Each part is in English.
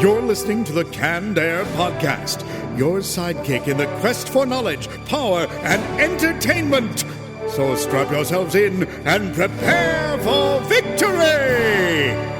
You're listening to the Canned Air Podcast, your sidekick in the quest for knowledge, power, and entertainment. So strap yourselves in and prepare for victory!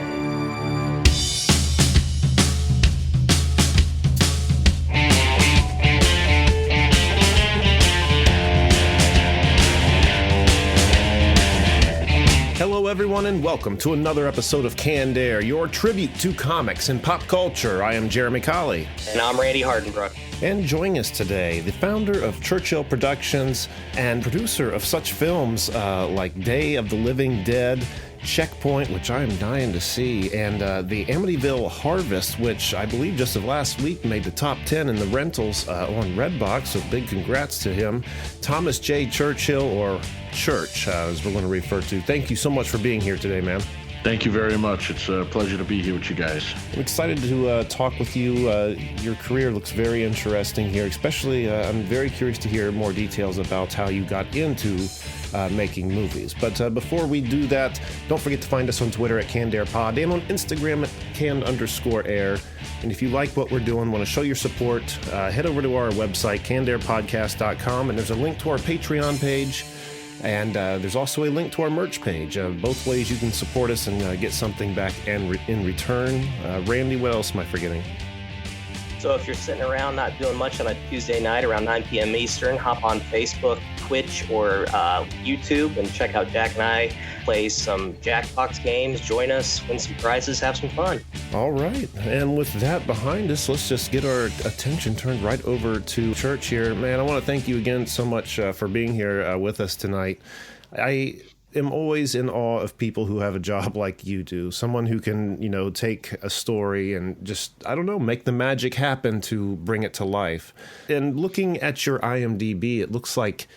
Hello, everyone, and welcome to another episode of Canned Air, your tribute to comics and pop culture. I am Jeremy Colley. And I'm Randy Hardenbrook. And joining us today, the founder of Churchill Productions and producer of such films like Day of the Living Dead, Checkpoint, which I am dying to see, and the Amityville Harvest, which I believe just of last week made the top 10 in the rentals on Redbox, so big congrats to him. Thomas J. Churchill, or Church, as we're going to refer to. Thank you so much for being here today, man. Thank you very much. It's a pleasure to be here with you guys. I'm excited to talk with you. Your career looks very interesting here, especially I'm very curious to hear more details about how you got into making movies. But before we do that, don't forget to find us on Twitter at CannedAirPod and on Instagram at Canned_Air. And if you like what we're doing, want to show your support, head over to our website, CannedAirPodcast.com, and there's a link to our Patreon page. And there's also a link to our merch page. Both ways you can support us and get something back in return. Randy, what else am I forgetting? So if you're sitting around not doing much on a Tuesday night around 9 p.m. Eastern, hop on Facebook, Twitch, or YouTube and check out Jack and I play some Jackbox games. Join us, win some prizes, have some fun. All right. And with that behind us, let's just get our attention turned right over to Church here. Man, I want to thank you again so much for being here with us tonight. I am always in awe of people who have a job like you do. Someone who can, take a story and just, make the magic happen to bring it to life. And looking at your IMDb, it looks like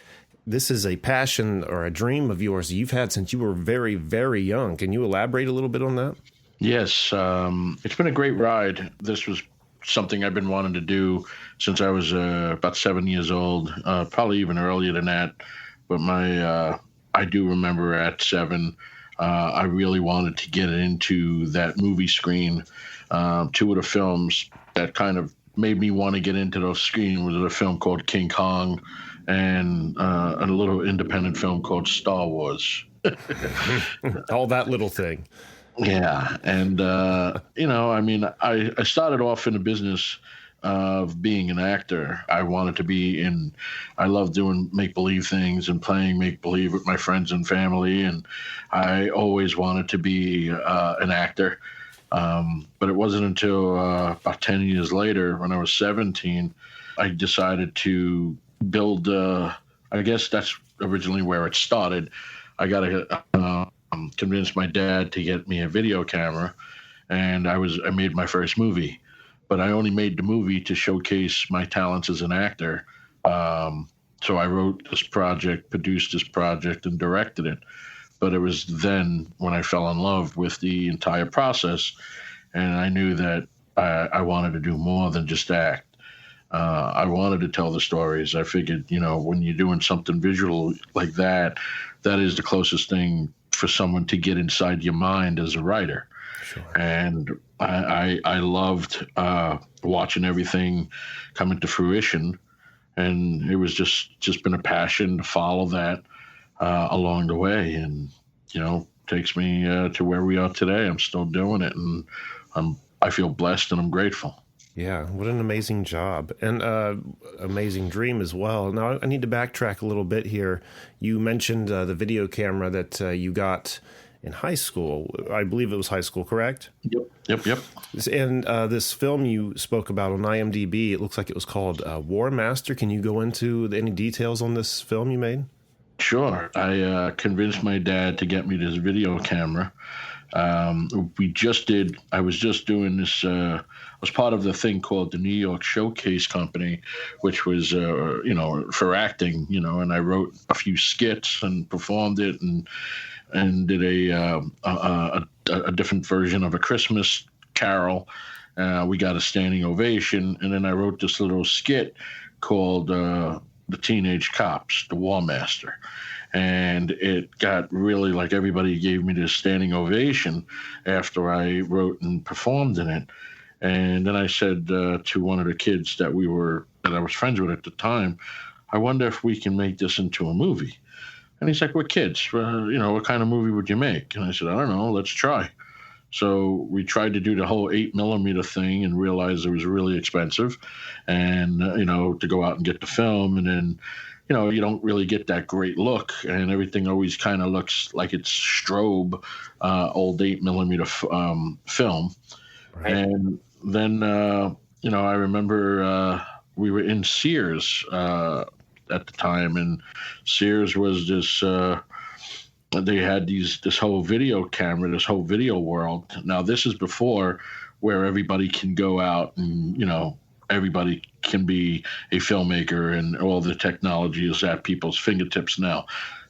this is a passion or a dream of yours you've had since you were very, very young. Can you elaborate a little bit on that? Yes. It's been a great ride. This was something I've been wanting to do since I was about 7 years old, probably even earlier than that. But I do remember at 7, I really wanted to get into that movie screen. Two of the films that kind of made me want to get into those screens was a film called King Kong and a little independent film called Star Wars. All that little thing. Yeah. And, I started off in the business of being an actor. I wanted to be I love doing make-believe things and playing make-believe with my friends and family. And I always wanted to be an actor. But it wasn't until about 10 years later, when I was 17, I decided to build, I guess that's originally where it started. I got to convince my dad to get me a video camera, and I made my first movie. But I only made the movie to showcase my talents as an actor. So I wrote this project, produced this project, and directed it. But it was then when I fell in love with the entire process, and I knew that I wanted to do more than just act. I wanted to tell the stories. I figured, when you're doing something visual like that, that is the closest thing for someone to get inside your mind as a writer. Sure. And I loved watching everything come into fruition, and it was just been a passion to follow that along the way, and takes me to where we are today. I'm still doing it, and I feel blessed and I'm grateful. Yeah, what an amazing job, and amazing dream as well. Now, I need to backtrack a little bit here. You mentioned the video camera that you got in high school. I believe it was high school, correct? Yep. And this film you spoke about on IMDb, it looks like it was called Warmaster. Can you go into any details on this film you made? Sure. I convinced my dad to get me this video camera. I was just doing this, I was part of the thing called the New York Showcase Company, which was, for acting, and I wrote a few skits and performed it and did a different version of A Christmas Carol. We got a standing ovation. And then I wrote this little skit called The Teenage Cops, the Warmaster. And it got really, like, everybody gave me this standing ovation after I wrote and performed in it. And then I said to one of the kids that I was friends with at the time, I wonder if we can make this into a movie. And he's like, we're kids. What kind of movie would you make? And I said, I don't know. Let's try. So we tried to do the whole 8mm thing and realized it was really expensive and, to go out and get the film. And then, you don't really get that great look, and everything always kind of looks like it's strobe, old 8mm film. Right. And then, I remember we were in Sears at the time, and Sears was this they had this whole video camera, this whole video world. Now this is before where everybody can go out and everybody can be a filmmaker, and all the technology is at people's fingertips now.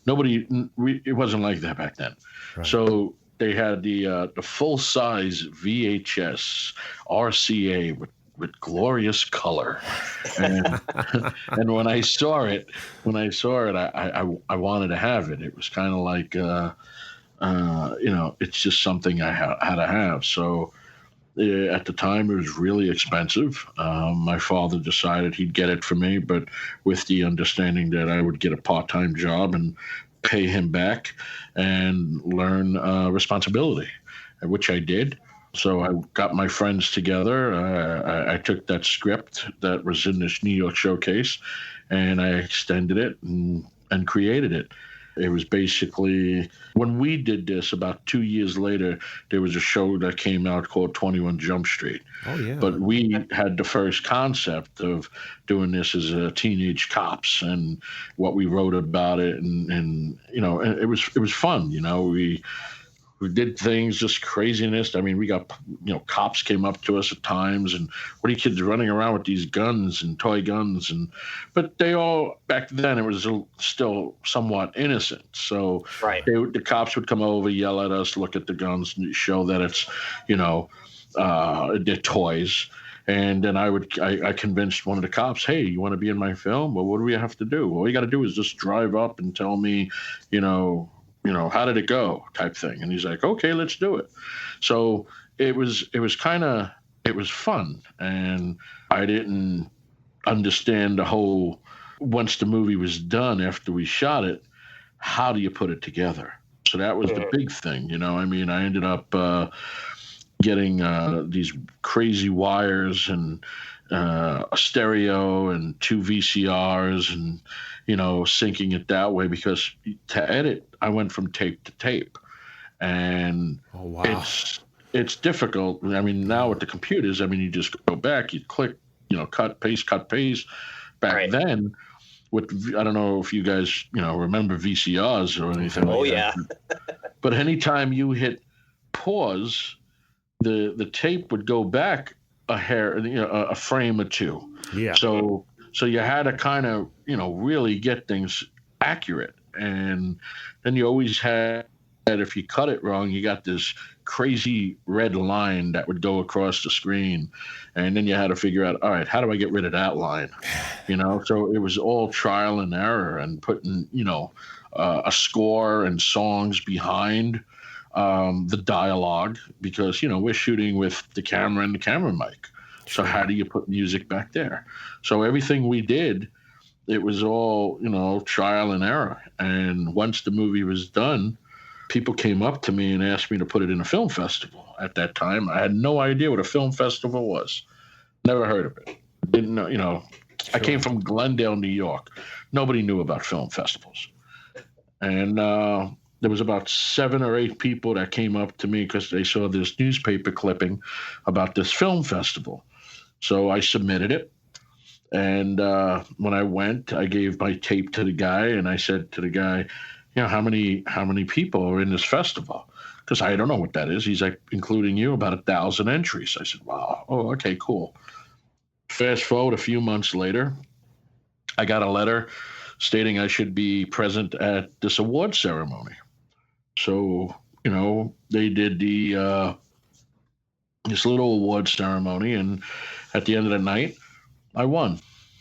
It wasn't like that back then. Right. So they had the full size VHS RCA with glorious color, and and when I saw it, I wanted to have it. It was kind of like it's just something I had to have. So at the time, it was really expensive. My father decided he'd get it for me, but with the understanding that I would get a part-time job and pay him back and learn responsibility, which I did. So I got my friends together. I took that script that was in this New York showcase, and I extended it and created it. It was basically, when we did this, about 2 years later, there was a show that came out called 21 Jump Street. Oh, yeah. But we had the first concept of doing this as teenage cops, and what we wrote about it. And it was fun. We did things, just craziness. I mean, we got, cops came up to us at times, and what are you kids running around with these guns and toy guns? But they all, back then, it was still somewhat innocent. So right. The cops would come over, yell at us, look at the guns, and show that it's, they're toys. And then I convinced one of the cops, hey, you want to be in my film? Well, what do we have to do? All you got to do is just drive up and tell me, how did it go, type thing. And he's like, okay, let's do it. So it was fun. And I didn't understand the whole, once the movie was done, after we shot it, how do you put it together? So that was the big thing. I ended up getting these crazy wires and a stereo and 2 VCRs and, syncing it that way, because to edit, I went from tape to tape. And it's difficult. I mean, now with the computers, you just go back, you click, cut, paste. Back right. Then, I don't know if you guys, remember VCRs or anything like that. Oh, yeah. But anytime you hit pause, the tape would go back a frame or two. Yeah. So you had to kind of, really get things accurate. And then you always had that if you cut it wrong, you got this crazy red line that would go across the screen. And then you had to figure out, all right, how do I get rid of that line? So it was all trial and error, and putting, a score and songs behind the dialogue, because, we're shooting with the camera and the camera mic. So how do you put music back there? So everything we did, it was all, trial and error. And once the movie was done, people came up to me and asked me to put it in a film festival. At that time, I had no idea what a film festival was. Never heard of it. Didn't know, Sure. I came from Glendale, New York. Nobody knew about film festivals. And there was about 7 or 8 people that came up to me because they saw this newspaper clipping about this film festival. So I submitted it. And when I went, I gave my tape to the guy, and I said to the guy, how many people are in this festival? Because I don't know what that is. He's like, including you, about 1,000 entries. I said, wow. Oh, okay, cool. Fast forward a few months later, I got a letter stating I should be present at this award ceremony. So, they did this little award ceremony, and at the end of the night, I won.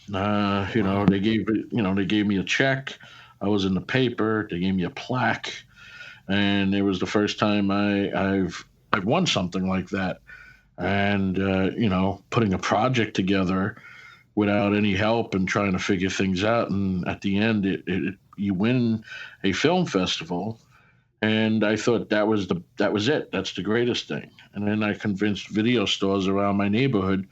They gave me a check. I was in the paper. They gave me a plaque, and it was the first time I've won something like that. and putting a project together without any help and trying to figure things out. And at the end, you win a film festival. And I thought that was it. That's the greatest thing. And then I convinced video stores around my neighborhood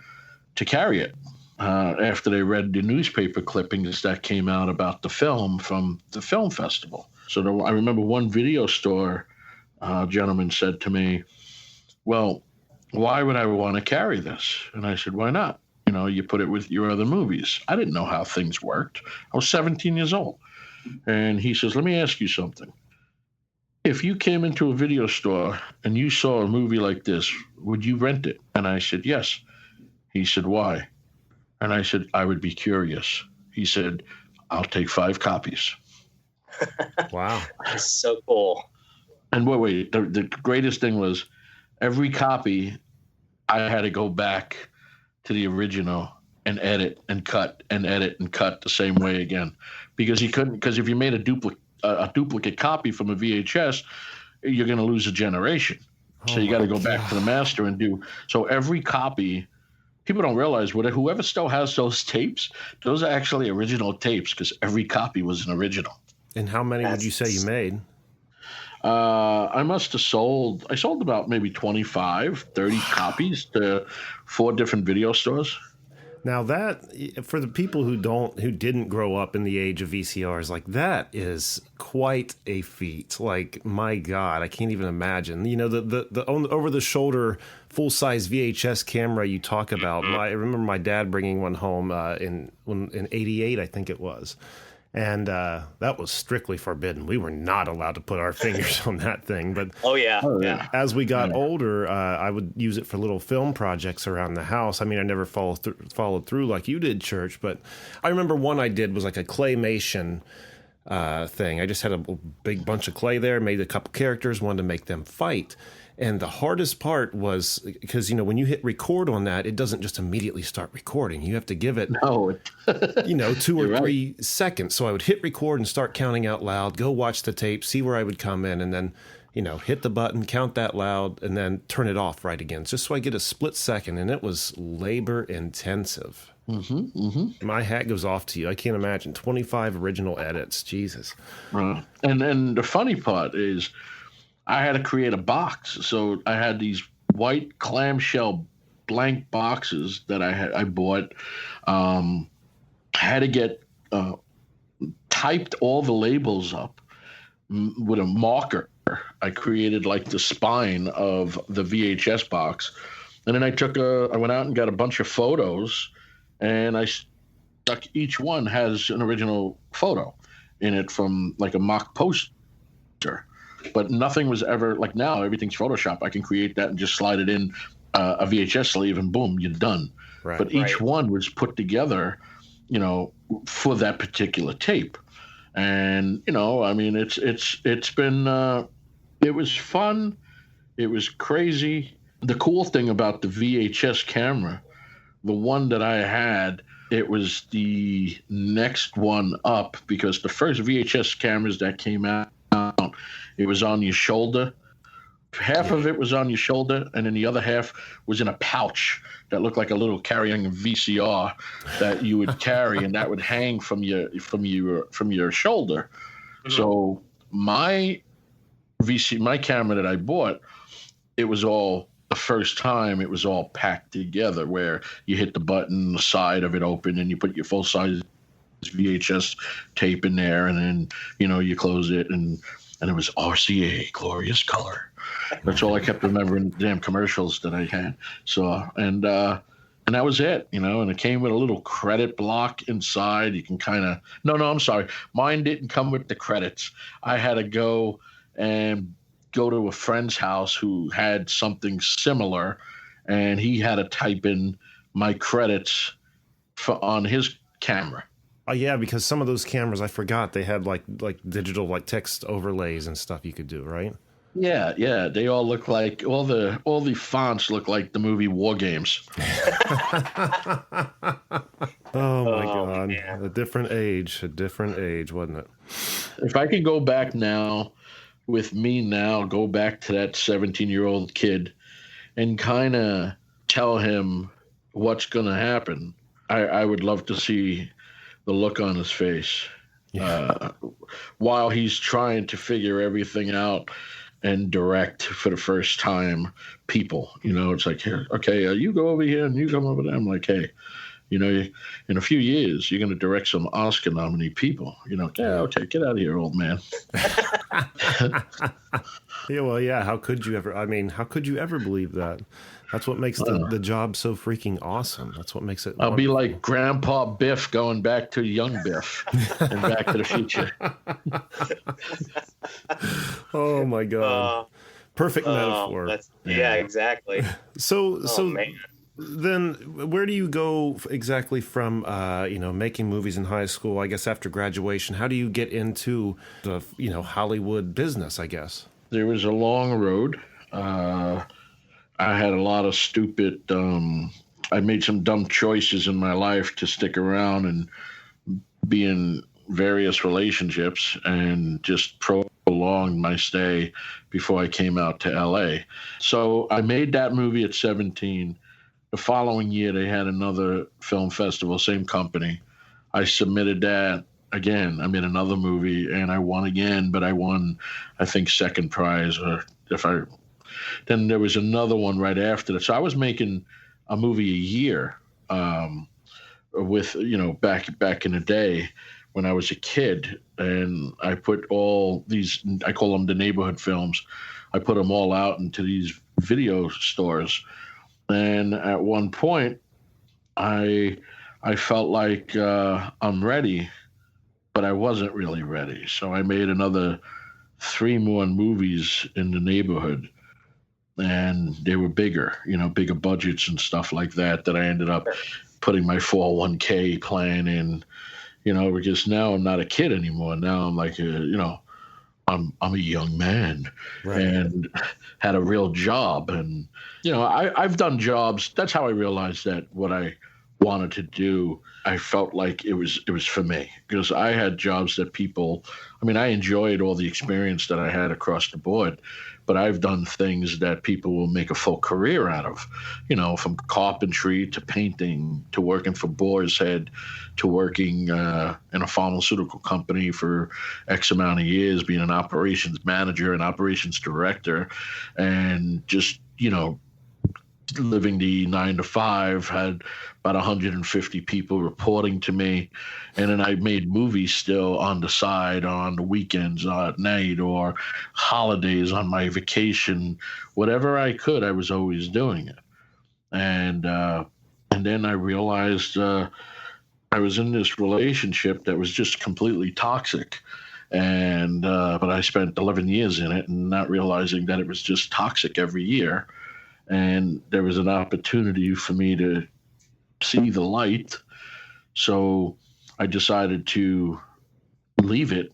to carry it after they read the newspaper clippings that came out about the film from the film festival. So I remember one video store gentleman said to me, well, why would I want to carry this? And I said, why not? You put it with your other movies. I didn't know how things worked. I was 17 years old. And he says, let me ask you something. If you came into a video store and you saw a movie like this, would you rent it? And I said, yes. He said, why? And I said, I would be curious. He said, I'll take 5 copies. Wow. That's so cool. And wait, the greatest thing was every copy I had to go back to the original and edit and cut and edit and cut the same way again. Because if you made a duplicate copy from a VHS, you're going to lose a generation. So you got to go back to the master and do. So every copy, people don't realize whoever still has those tapes, those are actually original tapes because every copy was an original. And how many would you say you made? I sold about maybe 25, 30 copies to 4 different video stores. Now that, for the people who didn't grow up in the age of VCRs, like that is quite a feat. Like, my God, I can't even imagine. The over the shoulder full size VHS camera you talk about. I remember my dad bringing one home in '88, I think it was. And that was strictly forbidden. We were not allowed to put our fingers on that thing. But oh yeah. As we got older, I would use it for little film projects around the house. I mean, I never followed through like you did, Church. But I remember one I did was like a claymation thing. I just had a big bunch of clay there, made a couple characters, wanted to make them fight. And the hardest part was because, when you hit record on that, it doesn't just immediately start recording. You have to give it, 2 or 3 seconds. So I would hit record and start counting out loud, go watch the tape, see where I would come in, and then, hit the button, count that loud, and then turn it off right again, just so I get a split second. And it was labor intensive. Mm-hmm, mm-hmm. My hat goes off to you. I can't imagine 25 original edits. Jesus. And the funny part is, I had to create a box. So I had these white clamshell blank boxes that I bought. I had to get typed all the labels up with a marker. I created like the spine of the VHS box. And then I went out and got a bunch of photos, and I stuck, each one has an original photo in it from like a mock poster. But nothing was ever like now. Everything's Photoshop. I can create that and just slide it in a VHS sleeve, and boom, you're done. Right, but each one was put together, for that particular tape. And I mean, it's been it was fun. It was crazy. The cool thing about the VHS camera, the one that I had, it was the next one up, because the first VHS cameras that came out, it was on your shoulder. Half of it was on your shoulder, and then the other half was in a pouch that looked like a little carrying VCR that you would carry, and that would hang from your shoulder. Mm-hmm. So my camera that I bought, it was all the first time. It was all packed together, where you hit the button, the side of it open, and you put your full size VHS tape in there, and then you close it, and it was RCA, glorious color. That's all I kept remembering, the damn commercials that I had. So and that was it, and it came with a little credit block inside. You can kind of no, I'm sorry, mine didn't come with the credits. I had to go to a friend's house who had something similar, and he had to type in my credits on his camera. Oh yeah, because some of those cameras, I forgot, they had like digital like text overlays and stuff you could do, right? Yeah. They all look like all the fonts look like the movie War Games. Oh my God, man. A different age, wasn't it? If I could go back now, go back to that 17-year-old kid and kind of tell him what's going to happen, I would love to see the look on his face while he's trying to figure everything out and direct for the first time people. It's like, here, okay, you go over here and you come over there. I'm like, hey, in a few years, you're going to direct some Oscar nominee people. Yeah, okay, get out of here, old man. Yeah, well, yeah. How could you ever? I mean, how could you ever believe that? That's what makes the job so freaking awesome. That's what makes it. I'll be like Grandpa Biff going back to young Biff and Back to the Future. Oh my God! Perfect metaphor. Yeah, exactly. So man. Then where do you go exactly from, making movies in high school, I guess after graduation? How do you get into the, Hollywood business, I guess? There was a long road. I had a lot of stupid, I made some dumb choices in my life to stick around and be in various relationships and just prolonged my stay before I came out to LA. So I made that movie at 17. The following year, they had another film festival, same company. I submitted that again. I made another movie, and I won again, but I won, I think, second prize. Then there was another one right after that. So I was making a movie a year with, back in the day when I was a kid. And I put all these, I call them the neighborhood films. I put them all out into these video stores. And at one point, I felt like I'm ready, but I wasn't really ready. So I made another 3 more movies in the neighborhood, and they were bigger, bigger budgets and stuff like that I ended up putting my 401k plan in, because now I'm not a kid anymore. Now I'm like, I'm a young man, right, and had a real job. And, I've done jobs. That's how I realized that what I wanted to do, I felt like it was for me, because I had jobs that I enjoyed all the experience that I had across the board, but I've done things that people will make a full career out of, from carpentry to painting to working for Boar's Head to working in a pharmaceutical company for X amount of years, being an operations manager and operations director, and just, living the 9 to 5, had about 150 people reporting to me. And then I made movies still on the side, on the weekends, at night, or holidays, on my vacation, whatever I could, I was always doing it. And then I realized I was in this relationship that was just completely toxic. And but I spent 11 years in it and not realizing that it was just toxic every year. And there was an opportunity for me to see the light. So I decided to leave it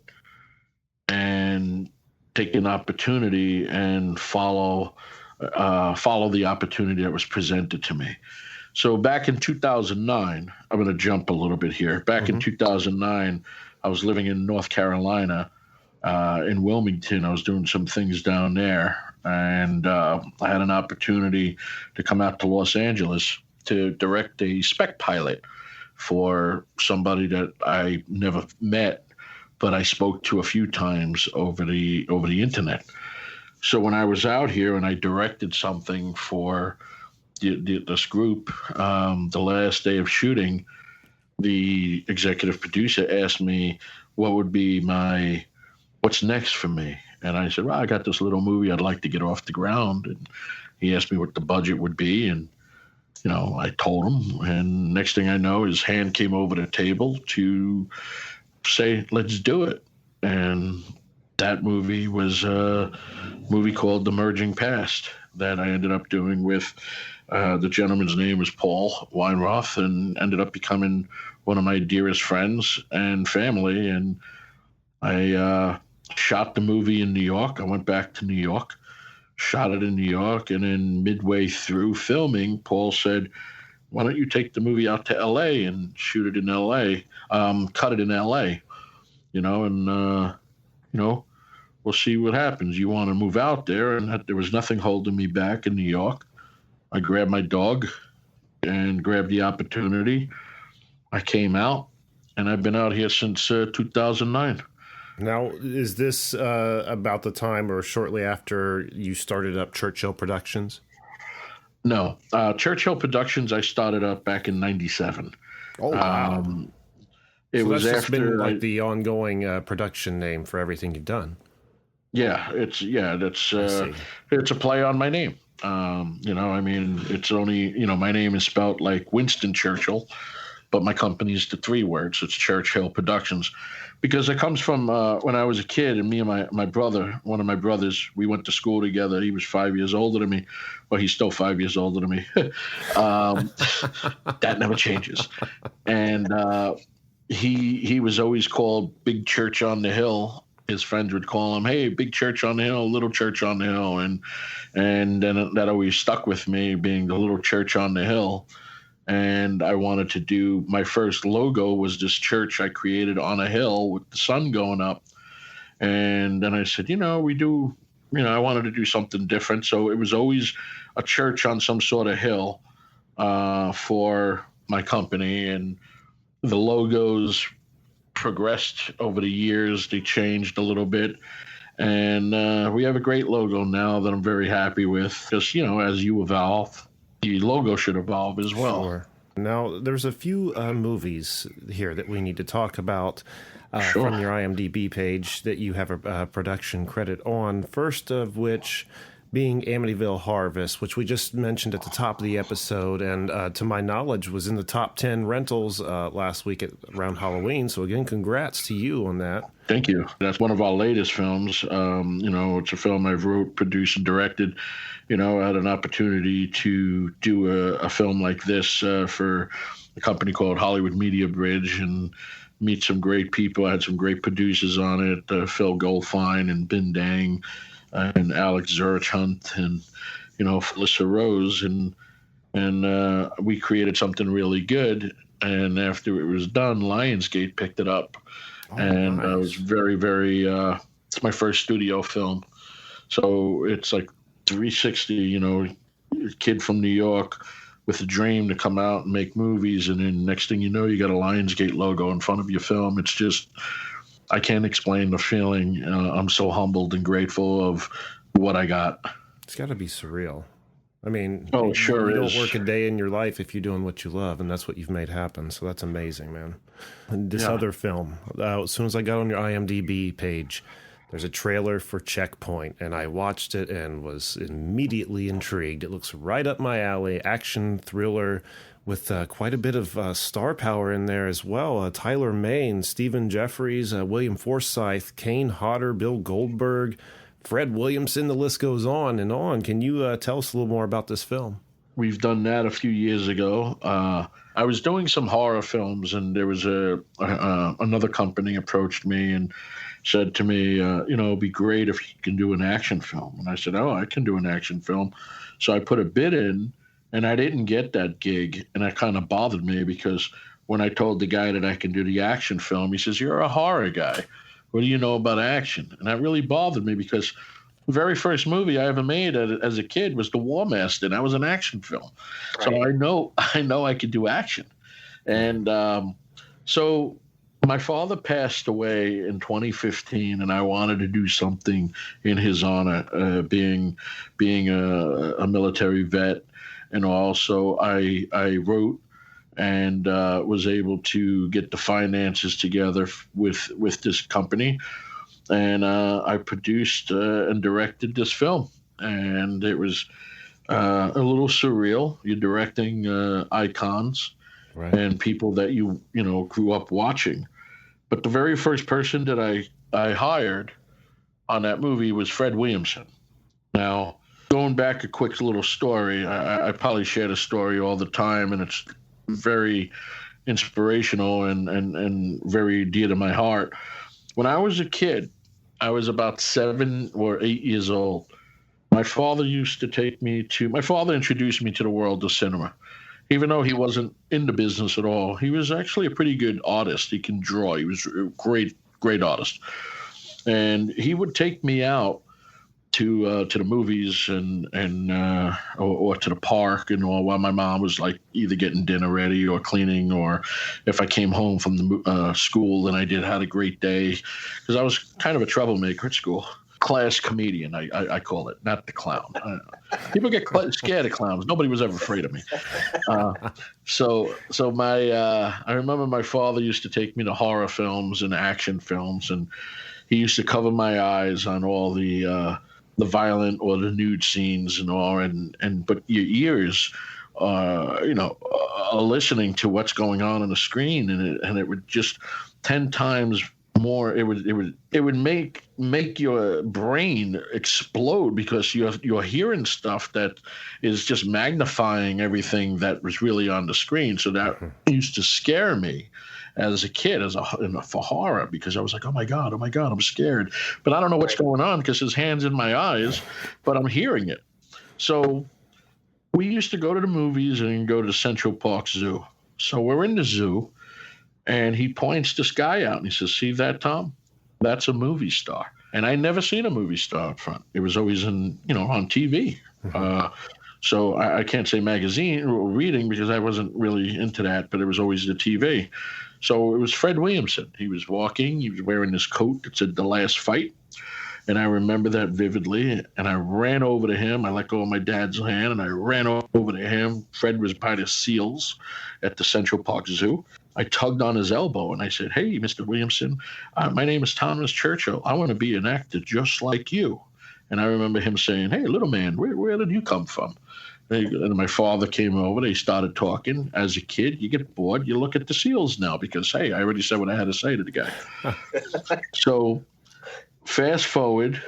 and take an opportunity and follow the opportunity that was presented to me. So back in 2009, I'm going to jump a little bit here. Back in 2009, I was living in North Carolina, in Wilmington. I was doing some things down there. And I had an opportunity to come out to Los Angeles to direct a spec pilot for somebody that I never met, but I spoke to a few times over the internet. So when I was out here and I directed something for this group, the last day of shooting, the executive producer asked me what would be what's next for me. And I said, well, I got this little movie I'd like to get off the ground. And he asked me what the budget would be. And, I told him. And next thing I know, his hand came over the table to say, let's do it. And that movie was a movie called The Merging Past that I ended up doing with the gentleman's name was Paul Weinroth, and ended up becoming one of my dearest friends and family. And I shot the movie in New York. I went back to New York, shot it in New York, and then midway through filming, Paul said, why don't you take the movie out to L.A. and shoot it in L.A., cut it in L.A., and we'll see what happens. You want to move out there? And there was nothing holding me back in New York. I grabbed my dog and grabbed the opportunity. I came out, and I've been out here since 2009. Now, is this about the time or shortly after you started up Churchill Productions? No. Churchill Productions I started up back in 97. Oh, wow. It was that's after been like the ongoing production name for everything you've done. Yeah, it's a play on my name. It's only, my name is spelled like Winston Churchill, but my company is the 3 words. It's Churchill Productions, because it comes from when I was a kid, and me and my brother, one of my brothers, we went to school together. He was 5 years older than me. Well, he's still 5 years older than me. That never changes. And he was always called Big Church on the Hill. His friends would call him, "Hey, Big Church on the Hill, Little Church on the Hill," and then that always stuck with me, being the Little Church on the Hill. And I wanted to do, my first logo was this church I created on a hill with the sun going up. And then I said, I wanted to do something different. So it was always a church on some sort of hill for my company. And the logos progressed over the years. They changed a little bit. And we have a great logo now that I'm very happy with. Just, as you evolve, the logo should evolve as well. Sure. Now, there's a few movies here that we need to talk about Sure. from your IMDb page that you have a production credit on. First of which being Amityville Harvest, which we just mentioned at the top of the episode, and to my knowledge was in the top 10 rentals last week around Halloween. So again, congrats to you on that. Thank you. That's one of our latest films. It's a film I've wrote, produced, and directed. I had an opportunity to do a film like this for a company called Hollywood Media Bridge and meet some great people. I had some great producers on it, Phil Goldfine and Bin Dang and Alex Zurich Hunt and, Felissa Rose. And we created something really good. And after it was done, Lionsgate picked it up. And nice. I was very, very, it's my first studio film. So it's like 360, a kid from New York with a dream to come out and make movies. And then next thing you know, you got a Lionsgate logo in front of your film. It's just, I can't explain the feeling. I'm so humbled and grateful of what I got. It's got to be surreal. I mean, it sure you is. don't work a day in your life if you're doing what you love, and that's what you've made happen. So that's amazing, man. And this other film, as soon as I got on your IMDb page, there's a trailer for Checkpoint, and I watched it and was immediately intrigued. It looks right up my alley, action thriller with quite a bit of star power in there as well. Tyler Mane, Stephen Jeffries, William Forsythe, Kane Hodder, Bill Goldberg, Fred Williamson, the list goes on and on. Can you tell us a little more about this film? We've done that a few years ago. I was doing some horror films, and there was another company approached me and said to me, it'd be great if you can do an action film. And I said, I can do an action film. So I put a bid in, and I didn't get that gig. And that kind of bothered me, because when I told the guy that I can do the action film, he says, "You're a horror guy. What do you know about action?" And that really bothered me, because the very first movie I ever made as a kid was The Warmaster, and that was an action film. Right. So I know I could do action. And so my father passed away in 2015, and I wanted to do something in his honor, being a military vet. And also I wrote and was able to get the finances together with this company. And I produced and directed this film. And it was a little surreal. You're directing icons, right, and people that you grew up watching. But the very first person that I hired on that movie was Fred Williamson. Now, going back a quick little story, I probably share the story all the time, and it's very inspirational and very dear to my heart. When I was a kid, I was about 7 or 8 years old. My father introduced me to the world of cinema. Even though he wasn't in the business at all, he was actually a pretty good artist. He can draw. He was a great artist. And he would take me out to the movies or to the park and all, while my mom was like either getting dinner ready or cleaning, or if I came home from the school and I had a great day, because I was kind of a troublemaker at school. Class comedian, I call it, not the clown. People get scared of clowns. Nobody was ever afraid of me. So I remember my father used to take me to horror films and action films, and he used to cover my eyes on all the violent or the nude scenes and all, but your ears, are listening to what's going on the screen, and it would just 10 times more. It would make your brain explode, because you're hearing stuff that is just magnifying everything that was really on the screen. So that used to scare me as a kid, for horror, because I was like, oh my God, I'm scared. But I don't know what's going on because his hand's in my eyes, but I'm hearing it. So we used to go to the movies and go to the Central Park Zoo. So we're in the zoo, and he points this guy out and he says, see that, Tom? That's a movie star. And I never seen a movie star up front. It was always on TV. So I can't say magazine or reading, because I wasn't really into that, but it was always the TV. So it was Fred Williamson. He was walking. He was wearing this coat that said The Last Fight. And I remember that vividly. And I ran over to him. I let go of my dad's hand, and I ran over to him. Fred was by the seals at the Central Park Zoo. I tugged on his elbow, and I said, hey, Mr. Williamson, my name is Thomas Churchill. I want to be an actor just like you. And I remember him saying, hey, little man, where did you come from? And my father came over. They started talking. As a kid, you get bored. You look at the seals now because, hey, I already said what I had to say to the guy. So fast forward,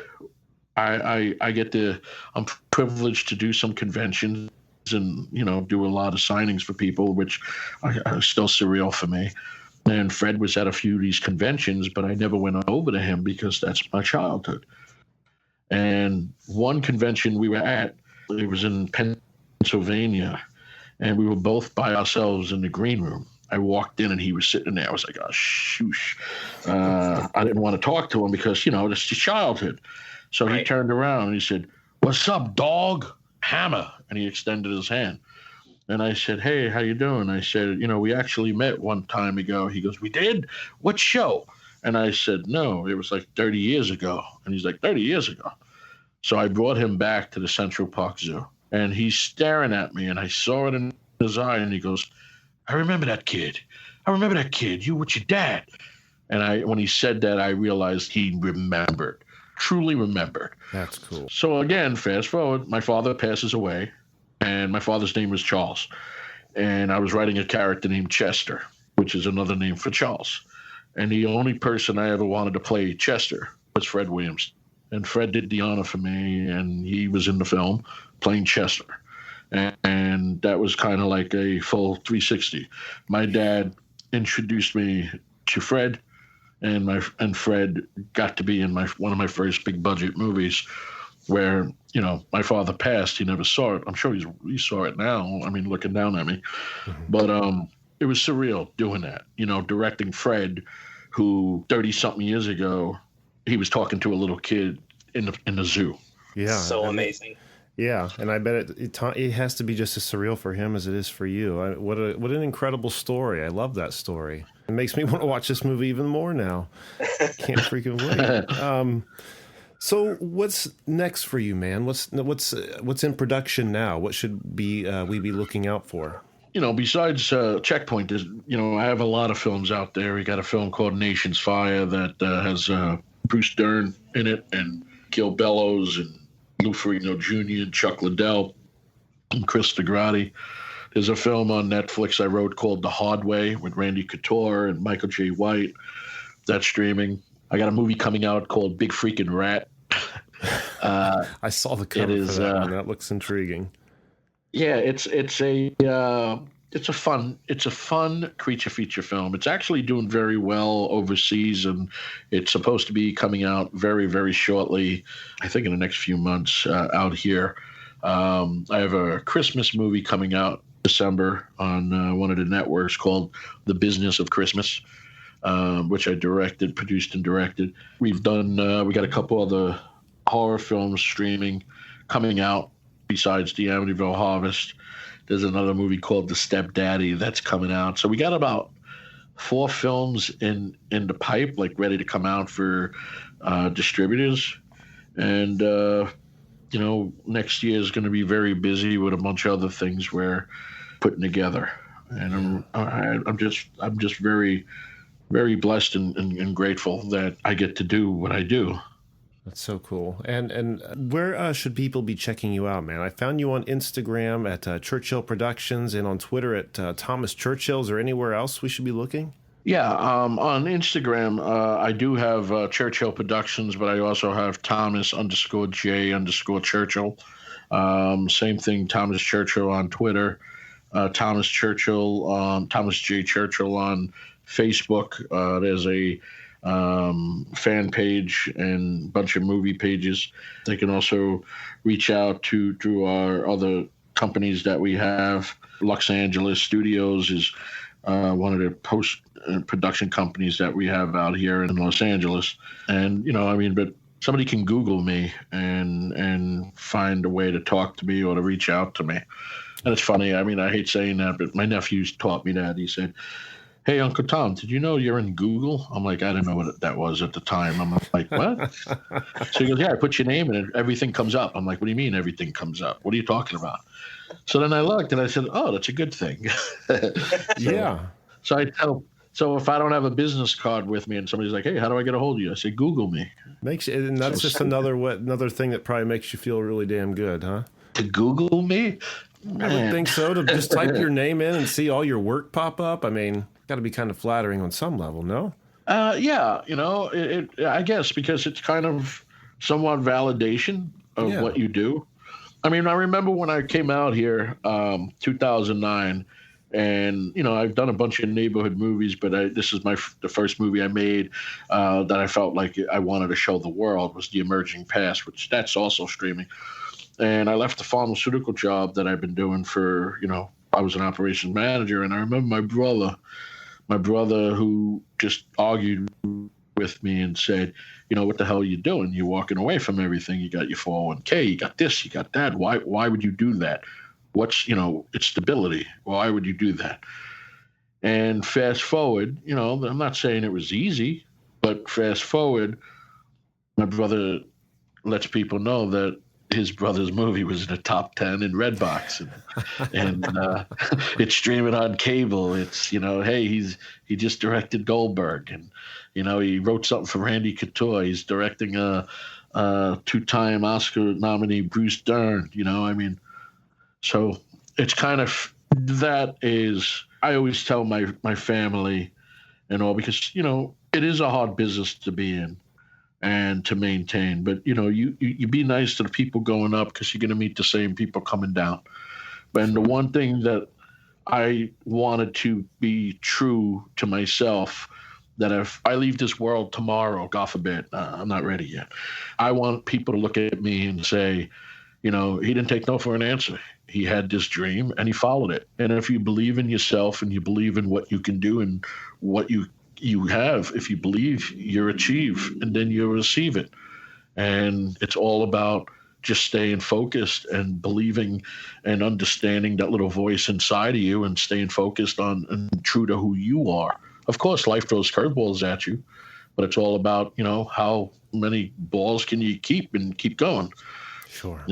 I'm privileged to do some conventions and, do a lot of signings for people, which are still surreal for me. And Fred was at a few of these conventions, but I never went over to him because that's my childhood. And one convention we were at, it was in Pennsylvania, and we were both by ourselves in the green room. I walked in and he was sitting there. I was like, oh, shoosh. I didn't want to talk to him because, that's his childhood. So he turned around and he said, what's up, dog? Hammer. And he extended his hand. And I said, hey, how you doing? I said, we actually met one time ago. He goes, we did? What show? And I said, no, it was like 30 years ago. And he's like, 30 years ago. So I brought him back to the Central Park Zoo. And he's staring at me, and I saw it in his eye, and he goes, I remember that kid. You with your dad. And when he said that, I realized he remembered, truly remembered. That's cool. So again, fast forward, my father passes away, and my father's name was Charles. And I was writing a character named Chester, which is another name for Charles. And the only person I ever wanted to play Chester was Fred Williamson. And Fred did the honor for me, and he was in the film playing Chester. And that was kind of like a full 360. My dad introduced me to Fred, and Fred got to be in one of my first big budget movies, where my father passed. He never saw it. I'm sure he saw it now. I mean, looking down at me, but it was surreal doing that. Directing Fred, who 30-something years ago, he was talking to a little kid in the zoo. Yeah, so amazing. Yeah, and I bet it has to be just as surreal for him as it is for you. What an incredible story! I love that story. It makes me want to watch this movie even more now. Can't freaking wait. So what's next for you, man? What's in production now? What should we be looking out for? Besides Checkpoint, I have a lot of films out there. We got a film called Nation's Fire that has Bruce Dern in it, and Gil Bellows, and Lou Ferrigno Jr., and Chuck Liddell, and Chris DeGrati. There's a film on Netflix I wrote called The Hard Way with Randy Couture and Michael J. White. That's streaming. I got a movie coming out called Big Freaking Rat. I saw the cover for that one. That looks intriguing. Yeah, it's a fun creature feature film. It's actually doing very well overseas, and it's supposed to be coming out very, very shortly. I think in the next few months out here. I have a Christmas movie coming out December on one of the networks called The Business of Christmas, which I produced and directed. We got a couple other horror films streaming coming out besides the Amityville Harvest. There's another movie called The Stepdaddy that's coming out. So we got about 4 films in the pipe, like ready to come out for distributors. And, next year is going to be very busy with a bunch of other things we're putting together. And I'm just very, very blessed and grateful that I get to do what I do. That's so cool. And where should people be checking you out, man? I found you on Instagram at Churchill Productions and on Twitter at Thomas Churchill. Is there anywhere else we should be looking? Yeah, on Instagram, I do have Churchill Productions, but I also have Thomas_J_Churchill. Same thing, Thomas Churchill on Twitter, Thomas Churchill, Thomas J. Churchill on Facebook. There's a fan page and a bunch of movie pages. They can also reach out to our other companies that we have. Los Angeles Studios is one of the post-production companies that we have out here in Los Angeles. And, but somebody can Google me and find a way to talk to me or to reach out to me. And it's funny, I hate saying that, but my nephew's taught me that. He said, "Hey, Uncle Tom, did you know you're in Google?" I'm like, I didn't know what that was at the time. I'm like, what? So he goes, "Yeah, I put your name in and everything comes up." I'm like, "What do you mean everything comes up? What are you talking about?" So then I looked and I said, "Oh, that's a good thing." Yeah. So if I don't have a business card with me and somebody's like, "Hey, how do I get a hold of you?" I say, "Google me." And that's just another thing that probably makes you feel really damn good, huh? To Google me? Man. I would think so. To just type your name in and see all your work pop up. Got to be kind of flattering on some level, no? Yeah, I guess because it's kind of somewhat validation of what you do. I remember when I came out here, 2009, and I've done a bunch of neighborhood movies, but this is the first movie I made that I felt like I wanted to show the world was The Emerging Past, which that's also streaming. And I left the pharmaceutical job that I've been doing for, I was an operations manager, and I remember my brother who just argued with me and said, "What the hell are you doing? You're walking away from everything. You got your 401k, you got this, you got that. Why would you do that? It's stability. Why would you do that?" And fast forward, I'm not saying it was easy, but fast forward, my brother lets people know that his brother's movie was in the top 10 in Redbox, and it's streaming on cable. It's hey, he just directed Goldberg, and he wrote something for Randy Couture. He's directing a 2-time Oscar nominee Bruce Dern. So it's kind of that is. I always tell my family and all, because it is a hard business to be in and to maintain, but you be nice to the people going up, because you're going to meet the same people coming down. And the one thing that I wanted to be true to myself, that if I leave this world tomorrow, God forbid, I'm not ready yet, I want people to look at me and say, he didn't take no for an answer. He had this dream and he followed it. And if you believe in yourself and you believe in what you can do and what you have, if you believe, you achieve, and then you receive it. And it's all about just staying focused and believing and understanding that little voice inside of you and staying focused on and true to who you are. Of course, life throws curveballs at you, but it's all about, how many balls can you keep and keep going. Sure.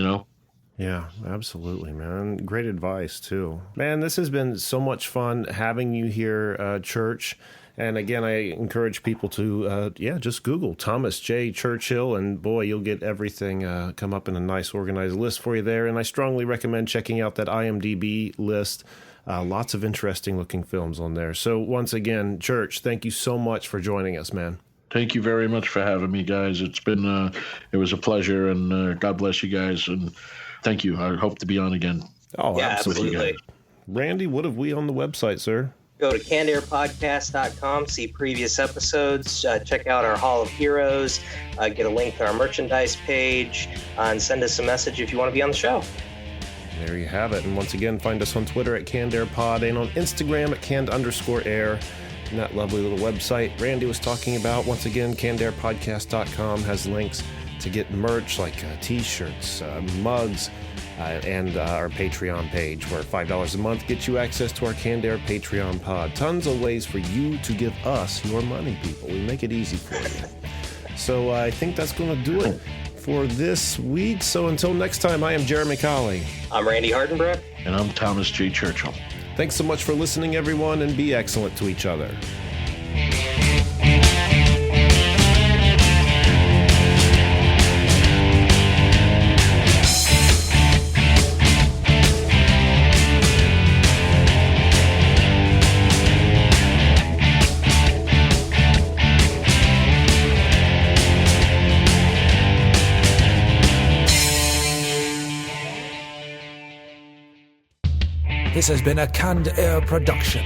Yeah, absolutely, man. Great advice, too. Man, this has been so much fun having you here, Church. And again, I encourage people to, just Google Thomas J. Churchill, and boy, you'll get everything come up in a nice organized list for you there. And I strongly recommend checking out that IMDb list. Lots of interesting looking films on there. So once again, Church, thank you so much for joining us, man. Thank you very much for having me, guys. It's been, it was a pleasure, and God bless you guys. And thank you. I hope to be on again. Oh, yeah, absolutely. Randy, what have we on the website, sir? Go to cannedairpodcast.com, see previous episodes, check out our Hall of Heroes, get a link to our merchandise page, and send us a message if you want to be on the show. There you have it. And once again, find us on Twitter at CannedAirPod and on Instagram at canned_air. And that lovely little website Randy was talking about, once again, cannedairpodcast.com has links to get merch like t-shirts, mugs, and our Patreon page, where $5 a month gets you access to our Canned Air Patreon pod. Tons of ways for you to give us your money, people. We make it easy for you. So I think that's going to do it for this week. So until next time, I am Jeremy Colley. I'm Randy Hardenbrook. And I'm Thomas G. Churchill. Thanks so much for listening, everyone, and be excellent to each other. This has been a Canned Air production.